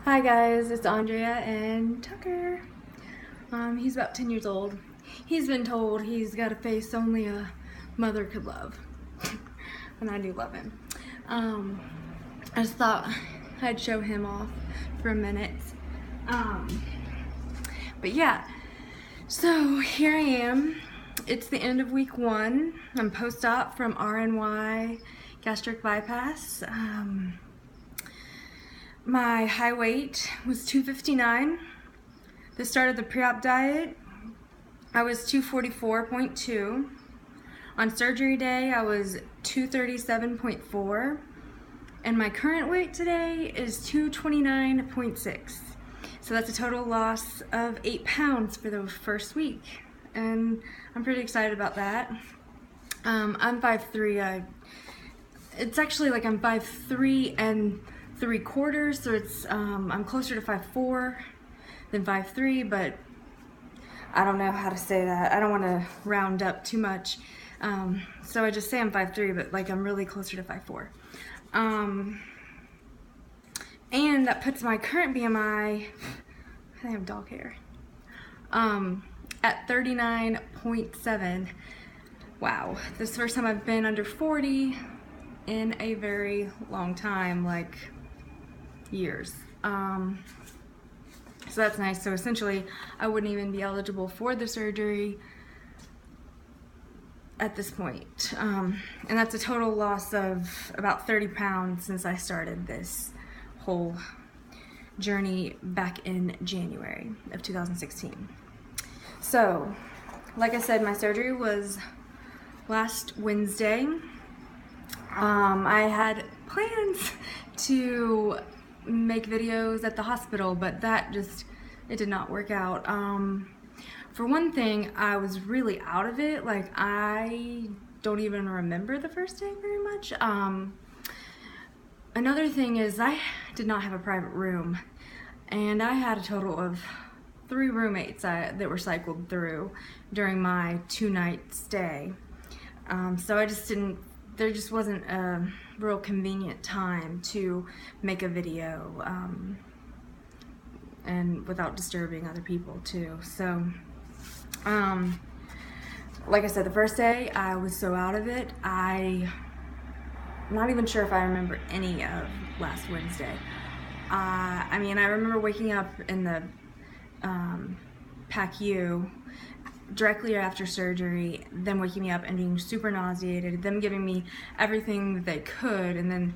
Hi guys, it's Andrea and Tucker. He's about 10 years old. He's been told he's got a face only a mother could love. And I do love him. I just thought I'd show him off for a minute. But yeah, so here I am. It's the end of week 1. I'm post-op from RNY gastric bypass. My high weight was 259. The start of the pre-op diet, I was 244.2. On surgery day, I was 237.4. And my current weight today is 229.6. So that's a total loss of 8 pounds for the first week. And I'm pretty excited about that. I'm 5'3". It's actually like I'm 5'3" and 3/4, so it's I'm closer to 5'4" than 5'3", but I don't know how to say that. I don't want to round up too much, so I just say I'm 5'3", but like I'm really closer to 5'4". And that puts my current BMI, I have dog hair, at 39.7. Wow, this is the first time I've been under 40 in a very long time, like years. So that's nice. So essentially I wouldn't even be eligible for the surgery at this point. And that's a total loss of about 30 pounds since I started this whole journey back in January of 2016. So like I said, my surgery was last Wednesday. I had plans to make videos at the hospital, but it did not work out. For one thing, I was really out of it. Like, I don't even remember the first day very much. Another thing is I did not have a private room, and I had a total of 3 roommates that were cycled through during my 2-night stay. So there just wasn't a real convenient time to make a video, and without disturbing other people too. So, like I said, the first day I was so out of it, I'm not even sure if I remember any of last Wednesday. I mean, I remember waking up in the PACU directly after surgery, them waking me up and being super nauseated, them giving me everything that they could, and then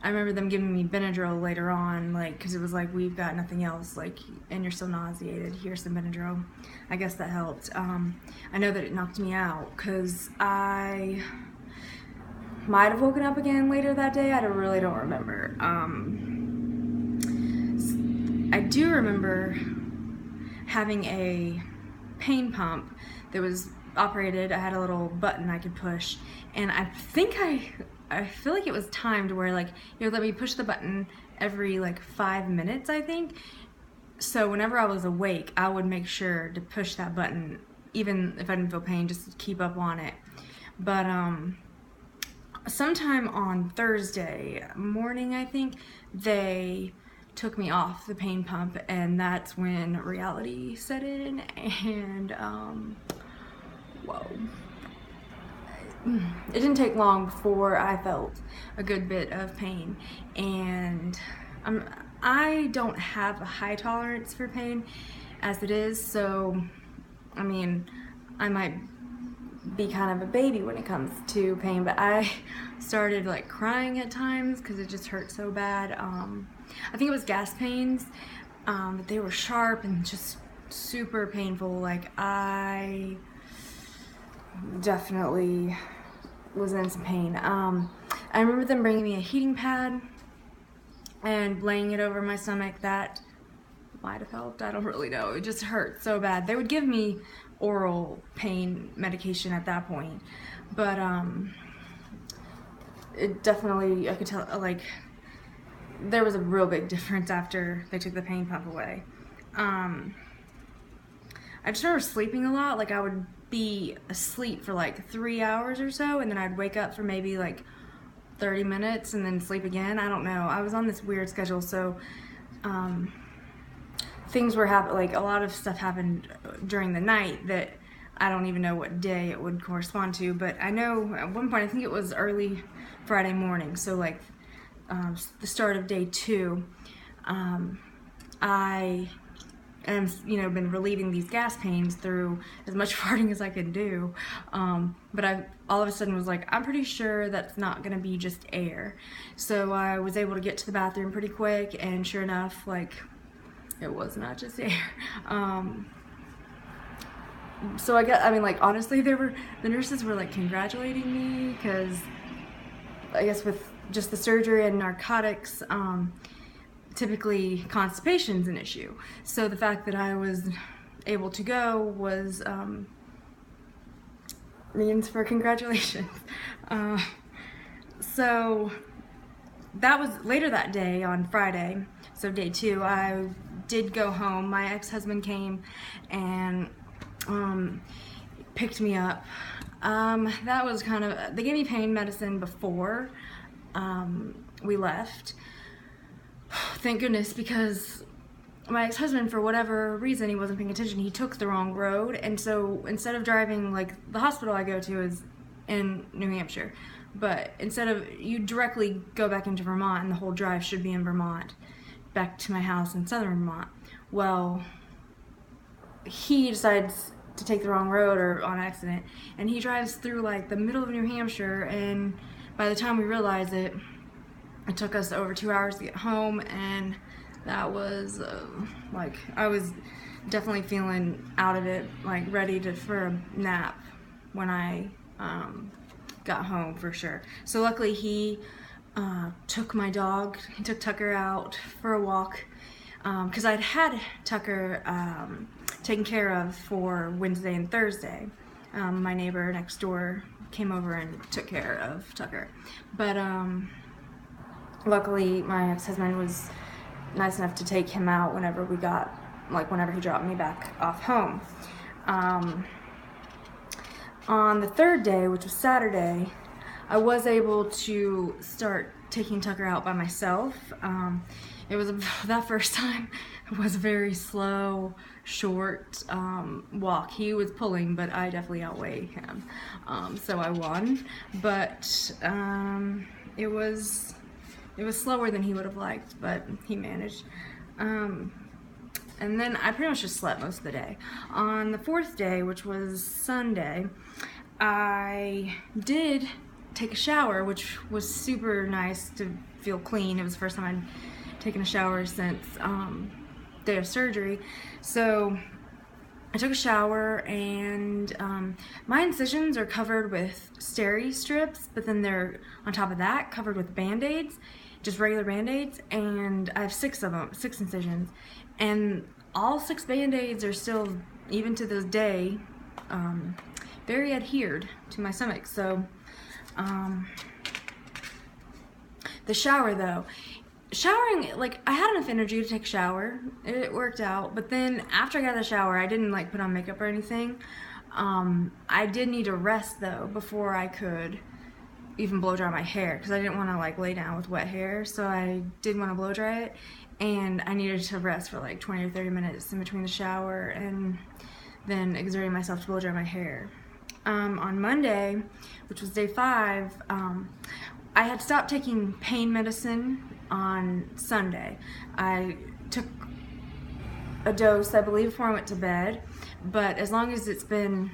I remember them giving me Benadryl later on, like, because it was like, we've got nothing else, like, and you're so nauseated, here's some Benadryl. I guess that helped. I know that it knocked me out, because I might have woken up again later that day. I really don't remember. I do remember having a pain pump that was operated. I had a little button I could push, and I feel like it was timed where, like, it would let me push the button every like 5 minutes, I think. So whenever I was awake, I would make sure to push that button even if I didn't feel pain, just to keep up on it. But sometime on Thursday morning, I think, they took me off the pain pump, and that's when reality set in, and whoa. It didn't take long before I felt a good bit of pain, and I don't have a high tolerance for pain as it is, so I mean, I might be kind of a baby when it comes to pain, but I started like crying at times because it just hurt so bad. I think it was gas pains, but they were sharp and just super painful. Like, I definitely was in some pain. I remember them bringing me a heating pad and laying it over my stomach. That might have helped. I don't really know. It just hurt so bad. They would give me oral pain medication at that point, but it definitely, I could tell, like, there was a real big difference after they took the pain pump away. I just remember sleeping a lot. Like, I would be asleep for like 3 hours or so, and then I'd wake up for maybe like 30 minutes and then sleep again. I don't know. I was on this weird schedule, so things were happening, like a lot of stuff happened during the night that I don't even know what day it would correspond to, but I know at one point, I think it was early Friday morning, so like the start of day 2, I am, been relieving these gas pains through as much farting as I could do, but I all of a sudden was like, I'm pretty sure that's not gonna be just air. So I was able to get to the bathroom pretty quick, and sure enough, like, it was not just air. So like, honestly, the nurses were like congratulating me, because I guess with just the surgery and narcotics, typically constipation's an issue. So the fact that I was able to go was means for congratulations. So that was later that day on Friday, so day 2, I did go home. My ex-husband came and picked me up. That was kind of, they gave me pain medicine before we left. Thank goodness, because my ex-husband, for whatever reason, he wasn't paying attention. He took the wrong road, and so instead of driving, like, the hospital I go to is in New Hampshire, but instead of, you directly go back into Vermont, and the whole drive should be in Vermont, back to my house in southern Vermont. Well, he decides to take the wrong road, or on accident, and he drives through like the middle of New Hampshire, and by the time we realize it, it took us over 2 hours to get home, and that was like, I was definitely feeling out of it, like ready for a nap when I got home, for sure. So luckily he took my dog, he took Tucker out for a walk, because I'd had Tucker taken care of for Wednesday and Thursday. My neighbor next door came over and took care of Tucker, but luckily my ex-husband was nice enough to take him out whenever we got, like, whenever he dropped me back off home. On the 3rd day, which was Saturday, I was able to start taking Tucker out by myself. It was, that first time, it was a very slow, short walk. He was pulling, but I definitely outweigh him. So I won, but it was slower than he would have liked, but he managed. And then I pretty much just slept most of the day. On the 4th day, which was Sunday, I did take a shower, which was super nice to feel clean. It was the first time I'd taken a shower since day of surgery. So I took a shower, and my incisions are covered with steri strips, but then they're on top of that covered with band-aids, just regular band-aids, and I have 6 of them, 6 incisions, and all 6 band-aids are still, even to this day, very adhered to my stomach. So the shower, though, showering, like, I had enough energy to take a shower. It worked out, but then after I got out of the shower, I didn't like put on makeup or anything. I did need to rest, though, before I could even blow dry my hair, because I didn't want to like lay down with wet hair, so I did want to blow dry it, and I needed to rest for like 20 or 30 minutes in between the shower and then exerting myself to blow dry my hair. On Monday, which was day 5, I had stopped taking pain medicine on Sunday. I took a dose, I believe, before I went to bed, but as long as it's been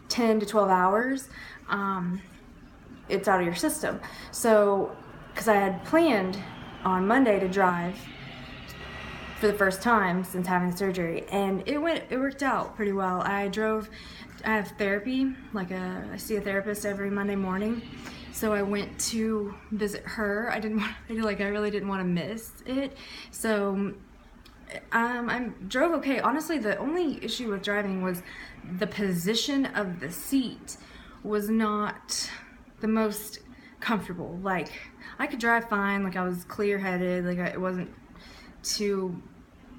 10 to 12 hours, it's out of your system. So, because I had planned on Monday to drive for the first time since having surgery, and it worked out pretty well. I have therapy, like I see a therapist every Monday morning, so I went to visit her. I really didn't want to miss it, so I drove okay. Honestly, the only issue with driving was the position of the seat was not the most comfortable. Like, I could drive fine, like I was clear-headed, like it wasn't too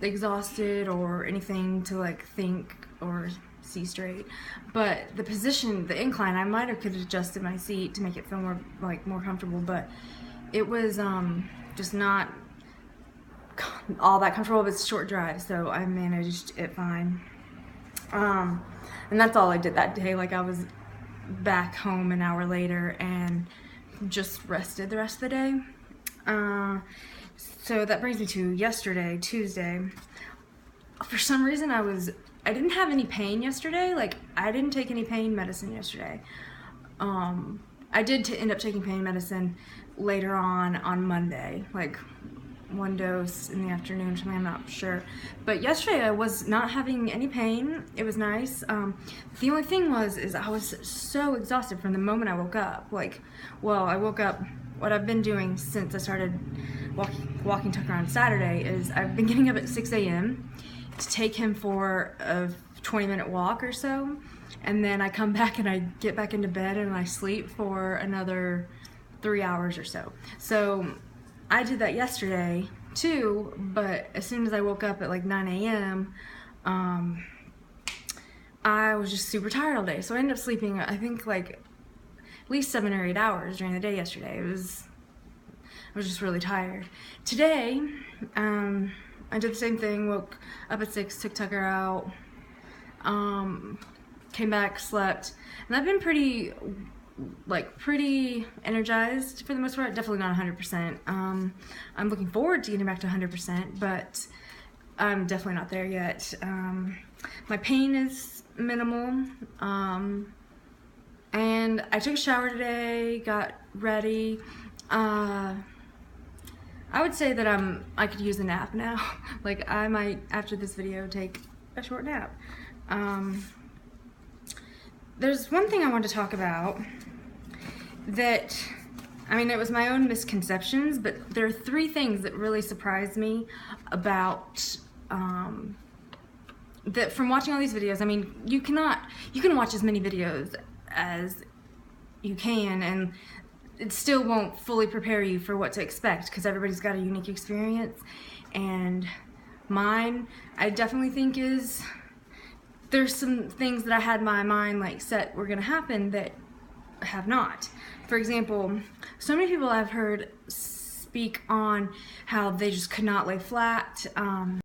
exhausted or anything to like think or see straight, but the position, the incline, I might have could have adjusted my seat to make it feel more comfortable, but it was just not all that comfortable, but it's a short drive, so I managed it fine. And that's all I did that day. Like, I was back home an hour later and just rested the rest of the day. So that brings me to yesterday, Tuesday. For some reason I didn't have any pain yesterday. Like, I didn't take any pain medicine yesterday. I did end up taking pain medicine later on Monday, like 1 dose in the afternoon, something, I'm not sure. But yesterday I was not having any pain. It was nice. The only thing is I was so exhausted from the moment I woke up. Like, well, I woke up, what I've been doing since I started walking Tucker on Saturday is I've been getting up at 6 a.m. to take him for a 20-minute walk or so, and then I come back and I get back into bed and I sleep for another 3 hours or so. So I did that yesterday too, but as soon as I woke up at like 9 a.m., I was just super tired all day. So I ended up sleeping, I think, like at least 7 or 8 hours during the day yesterday. I was just really tired. Today, I did the same thing, woke up at 6, took Tucker out, came back, slept, and I've been pretty energized for the most part. Definitely not 100%. I'm looking forward to getting back to 100%, but I'm definitely not there yet. My pain is minimal, and I took a shower today, got ready. I would say that I could use a nap now. Like, I might, after this video, take a short nap. There's one thing I want to talk about that, I mean, it was my own misconceptions, but there are 3 things that really surprised me about, that from watching all these videos. I mean, you can watch as many videos as you can, and it still won't fully prepare you for what to expect, because everybody's got a unique experience, and mine, I definitely think there's some things that I had my mind like set were gonna happen that have not. For example, so many people I've heard speak on how they just could not lay flat.